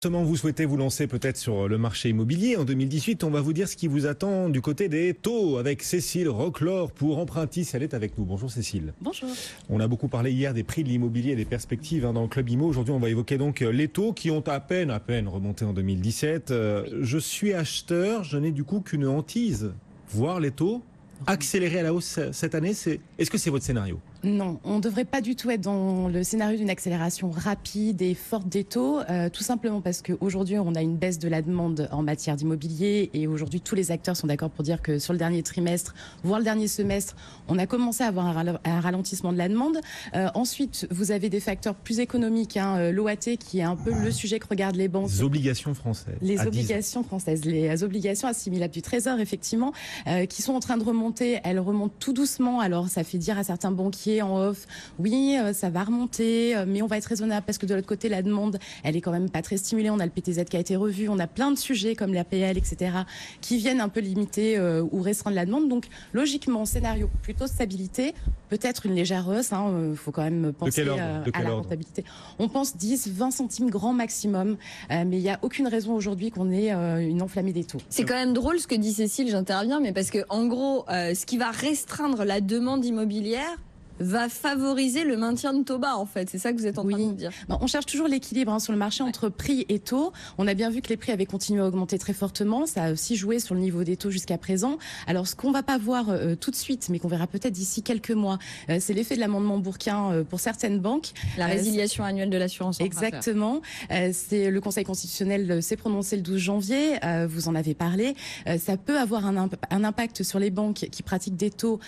justement vous souhaitez vous lancer peut-être sur le marché immobilier en 2018, on va vous dire ce qui vous attend du côté des taux avec Cécile Roclor pour Empruntis. Elle est avec nous. Bonjour Cécile. Bonjour. On a beaucoup parlé hier des prix de l'immobilier et des perspectives dans le Club Immo. Aujourd'hui, on va évoquer donc les taux qui ont à peine remonté en 2017. Je suis acheteur, je n'ai du coup qu'une hantise. Voir les taux accélérer à la hausse cette année, est-ce que c'est votre scénario ? Non, on ne devrait pas du tout être dans le scénario d'une accélération rapide et forte des taux, tout simplement parce qu'aujourd'hui, on a une baisse de la demande en matière d'immobilier et aujourd'hui, tous les acteurs sont d'accord pour dire que sur le dernier trimestre, voire le dernier semestre, on a commencé à avoir un ralentissement de la demande. Ensuite, vous avez des facteurs plus économiques, l'OAT qui est un peu le sujet que regardent les banques. Les obligations françaises. Les obligations françaises, les obligations assimilables du Trésor, effectivement, qui sont en train de remonter. Elles remontent tout doucement, alors ça fait dire à certains banquiers en off, oui, ça va remonter, mais on va être raisonnable parce que de l'autre côté, la demande, elle est quand même pas très stimulée. On a le PTZ qui a été revu, on a plein de sujets comme l'APL, etc., qui viennent un peu limiter ou restreindre la demande. Donc, logiquement, scénario plutôt stabilité, peut-être une légère hausse. Faut quand même penser à la rentabilité. On pense 10-20 centimes grand maximum, mais il n'y a aucune raison aujourd'hui qu'on ait une enflammée des taux. C'est quand même drôle ce que dit Cécile, j'interviens, mais parce que en gros, ce qui va restreindre la demande immobilière va favoriser le maintien de taux bas, en fait. C'est ça que vous êtes en train de dire. Non, on cherche toujours l'équilibre sur le marché entre prix et taux. On a bien vu que les prix avaient continué à augmenter très fortement. Ça a aussi joué sur le niveau des taux jusqu'à présent. Alors, ce qu'on va pas voir tout de suite, mais qu'on verra peut-être d'ici quelques mois, c'est l'effet de l'amendement Bourquin pour certaines banques. La résiliation annuelle de l'assurance emprunteur. Exactement. C'est le Conseil constitutionnel s'est prononcé le 12 janvier. Vous en avez parlé. Ça peut avoir un impact sur les banques qui pratiquent des taux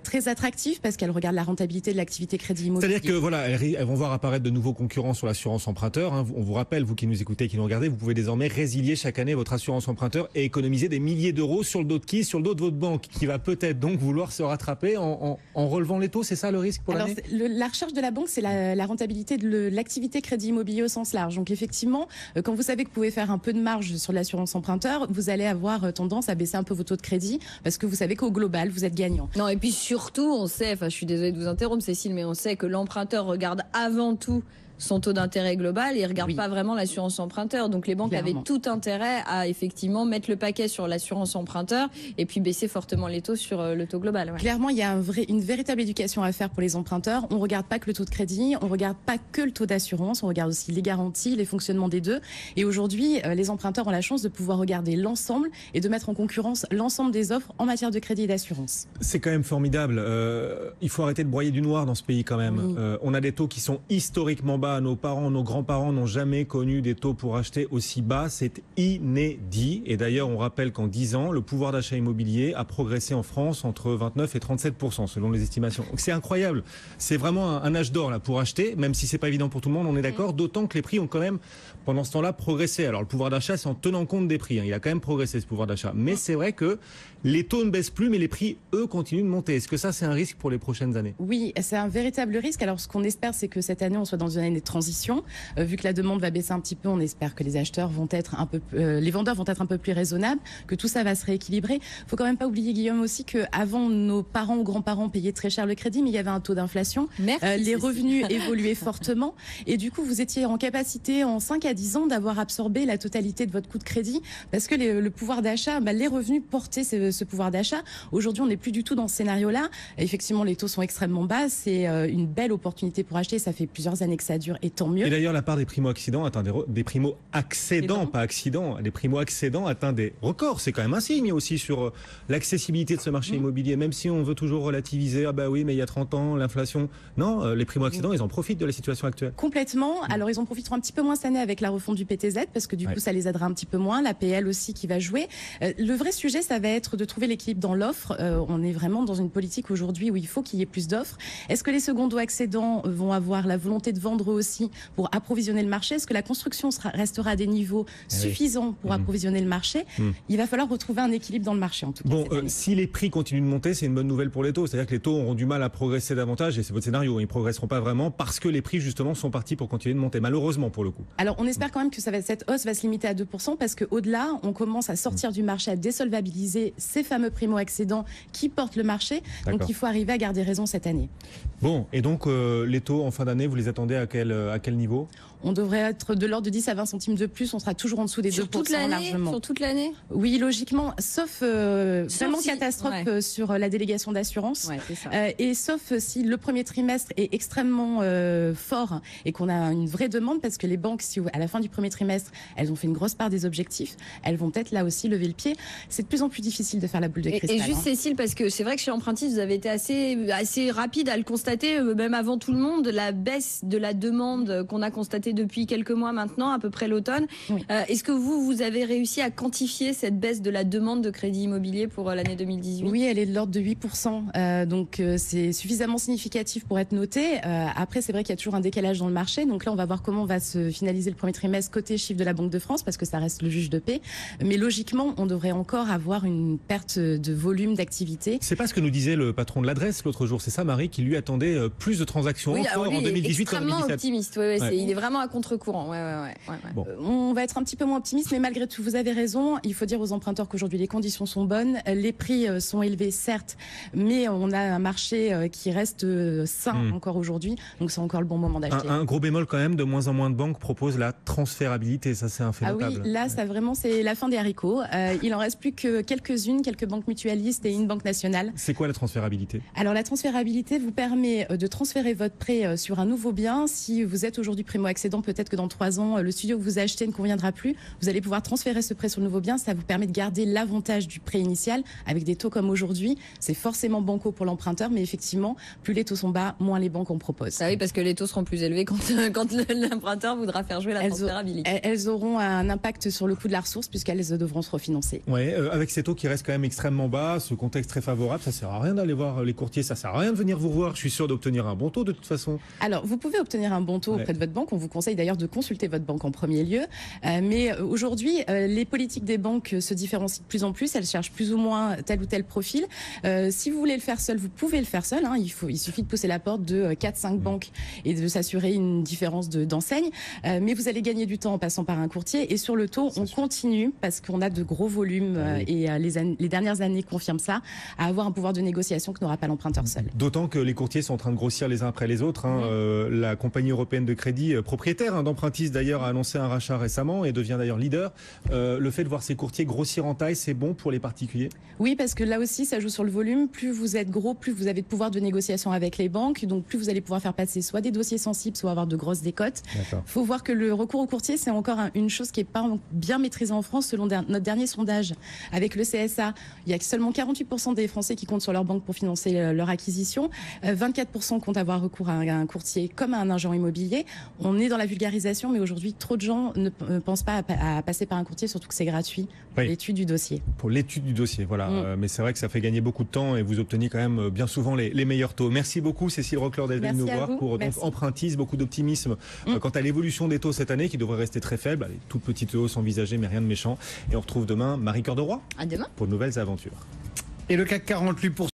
très attractifs parce qu'elles regardent la rentabilité de l'activité crédit immobilier. C'est-à-dire que voilà, elles vont voir apparaître de nouveaux concurrents sur l'assurance emprunteur. On vous rappelle, vous qui nous écoutez, qui nous regardez, vous pouvez désormais résilier chaque année votre assurance emprunteur et économiser des milliers d'euros sur le dos de qui ? Sur le dos de votre banque, qui va peut-être donc vouloir se rattraper en relevant les taux. C'est ça le risque pour l'année ? La recherche de la banque, c'est la rentabilité de l'activité crédit immobilier au sens large. Donc effectivement, quand vous savez que vous pouvez faire un peu de marge sur l'assurance emprunteur, vous allez avoir tendance à baisser un peu vos taux de crédit parce que vous savez qu'au global, vous êtes gagnant. Non, et puis surtout, on sait, je suis désolée de vous interrompre Cécile, mais on sait que l'emprunteur regarde avant tout son taux d'intérêt global et il regarde pas vraiment l'assurance emprunteur. Donc les banques avaient tout intérêt à effectivement mettre le paquet sur l'assurance emprunteur et puis baisser fortement les taux sur le taux global. Ouais. Clairement, il y a une véritable éducation à faire pour les emprunteurs. On regarde pas que le taux de crédit, on regarde pas que le taux d'assurance, on regarde aussi les garanties, les fonctionnements des deux. Et aujourd'hui, les emprunteurs ont la chance de pouvoir regarder l'ensemble et de mettre en concurrence l'ensemble des offres en matière de crédit et d'assurance. C'est quand même formidable. Il faut arrêter de broyer du noir dans ce pays quand même. Oui. On a des taux qui sont historiquement bas. Nos parents, nos grands-parents n'ont jamais connu des taux pour acheter aussi bas. C'est inédit. Et d'ailleurs, on rappelle qu'en 10 ans, le pouvoir d'achat immobilier a progressé en France entre 29 et 37% selon les estimations. Donc c'est incroyable. C'est vraiment un âge d'or là pour acheter, même si c'est pas évident pour tout le monde, on est d'accord. D'autant que les prix ont quand même, pendant ce temps-là, progressé. Alors le pouvoir d'achat, c'est en tenant compte des prix. Il a quand même progressé ce pouvoir d'achat. Mais c'est vrai que les taux ne baissent plus, mais les prix, eux, continuent de monter. Est-ce que ça, c'est un risque pour les prochaines années ? Oui, c'est un véritable risque. Alors ce qu'on espère, c'est que cette année, on soit dans une année de transition. Vu que la demande va baisser un petit peu, on espère que les acheteurs vont être les vendeurs vont être un peu plus raisonnables, que tout ça va se rééquilibrer. Faut quand même pas oublier, Guillaume, aussi que avant nos parents ou grands-parents payaient très cher le crédit, mais il y avait un taux d'inflation. Les revenus évoluaient fortement, et du coup, vous étiez en capacité en 5 à 10 ans d'avoir absorbé la totalité de votre coût de crédit, parce que le pouvoir d'achat, les revenus portaient ce pouvoir d'achat. Aujourd'hui, on n'est plus du tout dans ce scénario-là. Effectivement, les taux sont extrêmement bas. C'est une belle opportunité pour acheter. Ça fait plusieurs années que ça dure, et tant mieux. Et d'ailleurs, la part des primo-accédants atteint des primo-accédants, pas accidents, des primo-accédants atteint des records. C'est quand même un signe aussi sur l'accessibilité de ce marché immobilier, même si on veut toujours relativiser. Ah bah oui, mais il y a 30 ans, l'inflation. Non, les primo-accédants, ils en profitent de la situation actuelle. Complètement. Alors, ils en profiteront un petit peu moins cette année avec la refonte du PTZ, parce que du coup, ça les aidera un petit peu moins. La PL aussi qui va jouer. Le vrai sujet, ça va être de trouver l'équilibre dans l'offre. On est vraiment dans une politique aujourd'hui où il faut qu'il y ait plus d'offres. Est-ce que les secondo-accédants vont avoir la volonté de vendre aussi pour approvisionner le marché? Est-ce que la construction restera à des niveaux suffisants pour approvisionner le marché? Il va falloir retrouver un équilibre dans le marché, en tout cas. Bon, si les prix continuent de monter, c'est une bonne nouvelle pour les taux. C'est-à-dire que les taux auront du mal à progresser davantage, et c'est votre scénario. Ils ne progresseront pas vraiment parce que les prix, justement, sont partis pour continuer de monter, malheureusement, pour le coup. Alors, on espère quand même que cette hausse va se limiter à 2%, parce qu'au-delà, on commence à sortir du marché, à désolvabiliser ces fameux primo-accédants qui portent le marché. Donc, il faut arriver à garder raison cette année. Bon, et donc, les taux en fin d'année, vous les attendez à quel niveau ? on devrait être de l'ordre de 10 à 20 centimes de plus. On sera toujours en dessous des 2% largement. Sur toute l'année? Oui, logiquement, sauf vraiment si, catastrophe sur la délégation d'assurance. Ouais, c'est ça. Et sauf si le premier trimestre est extrêmement fort et qu'on a une vraie demande, parce que les banques, si à la fin du premier trimestre, elles ont fait une grosse part des objectifs, elles vont peut-être là aussi lever le pied. C'est de plus en plus difficile de faire la boule de cristal. Et juste Cécile, parce que c'est vrai que chez Empruntis, vous avez été assez rapide à le constater, même avant tout le monde, la baisse de la demande qu'on a constatée depuis quelques mois maintenant, à peu près l'automne. Oui. Est-ce que vous avez réussi à quantifier cette baisse de la demande de crédit immobilier pour l'année 2018? Oui, elle est de l'ordre de 8%. Donc c'est suffisamment significatif pour être noté. Après, c'est vrai qu'il y a toujours un décalage dans le marché. Donc là, on va voir comment va se finaliser le premier trimestre côté chiffre de la Banque de France, parce que ça reste le juge de paix. Mais logiquement, on devrait encore avoir une perte de volume d'activité. C'est pas ce que nous disait le patron de l'adresse l'autre jour, c'est ça, Marie, qui lui attendait plus de transactions encore en 2018 qu'en 2017. Optimiste, il est vraiment à contre-courant. Bon. On va être un petit peu moins optimiste, mais malgré tout, vous avez raison. Il faut dire aux emprunteurs qu'aujourd'hui, les conditions sont bonnes. Les prix sont élevés, certes, mais on a un marché qui reste sain encore aujourd'hui. Donc, c'est encore le bon moment d'acheter. Un gros bémol quand même, de moins en moins de banques proposent la transférabilité. Ça, c'est un fait notable. Ah oui, là, ça vraiment, c'est la fin des haricots. Il en reste plus que quelques banques mutualistes et une banque nationale. C'est quoi la transférabilité? Alors, la transférabilité vous permet de transférer votre prêt sur un nouveau bien. Si vous êtes aujourd'hui primo-accédant, peut-être que dans 3 ans, le studio que vous achetez ne conviendra plus. Vous allez pouvoir transférer ce prêt sur le nouveau bien. Ça vous permet de garder l'avantage du prêt initial avec des taux comme aujourd'hui. C'est forcément banco pour l'emprunteur, mais effectivement, plus les taux sont bas, moins les banques en proposent. Ah oui, parce que les taux seront plus élevés quand l'emprunteur voudra faire jouer la transférabilité. Elles auront un impact sur le coût de la ressource puisqu'elles devront se refinancer. Ouais, avec ces taux qui restent quand même extrêmement bas, ce contexte très favorable, ça sert à rien d'aller voir les courtiers, ça sert à rien de venir vous voir. Je suis sûr d'obtenir un bon taux de toute façon. Alors, vous pouvez obtenir un bon taux auprès de votre banque. On vous conseille d'ailleurs de consulter votre banque en premier lieu. Mais aujourd'hui, les politiques des banques se différencient de plus en plus. Elles cherchent plus ou moins tel ou tel profil. Si vous voulez le faire seul, vous pouvez le faire seul. Il suffit de pousser la porte de 4-5 banques et de s'assurer une différence d'enseigne. Mais vous allez gagner du temps en passant par un courtier. Et sur le taux, on continue, parce qu'on a de gros volumes et les dernières années confirment ça, à avoir un pouvoir de négociation que n'aura pas l'emprunteur seul. D'autant que les courtiers sont en train de grossir les uns après les autres. La compagnie européenne de crédit, propriétaire d'Empruntis d'ailleurs, a annoncé un rachat récemment et devient d'ailleurs leader. Le fait de voir ces courtiers grossir en taille, c'est bon pour les particuliers? Oui, parce que là aussi, ça joue sur le volume. Plus vous êtes gros, plus vous avez de pouvoir de négociation avec les banques. Donc, plus vous allez pouvoir faire passer soit des dossiers sensibles, soit avoir de grosses décotes. Il faut voir que le recours au courtier, c'est encore une chose qui n'est pas bien maîtrisée en France. Selon notre dernier sondage avec le CSA, il y a seulement 48% des Français qui comptent sur leur banque pour financer leur acquisition. 24% comptent avoir recours à un courtier comme à un agent immobilier. On est dans la vulgarisation, mais aujourd'hui, trop de gens ne pensent pas à passer par un courtier, surtout que c'est gratuit pour l'étude du dossier. Pour l'étude du dossier, voilà. Mais c'est vrai que ça fait gagner beaucoup de temps et vous obtenez quand même bien souvent les meilleurs taux. Merci beaucoup Cécile Roquelaure d'être venue nous voir pour Empruntis. Beaucoup d'optimisme quant à l'évolution des taux cette année qui devrait rester très faible. Allez, toute petite hausse envisagée, mais rien de méchant. Et on retrouve demain Marie Cœur de Roy pour de nouvelles aventures. Et le CAC 40 lui pour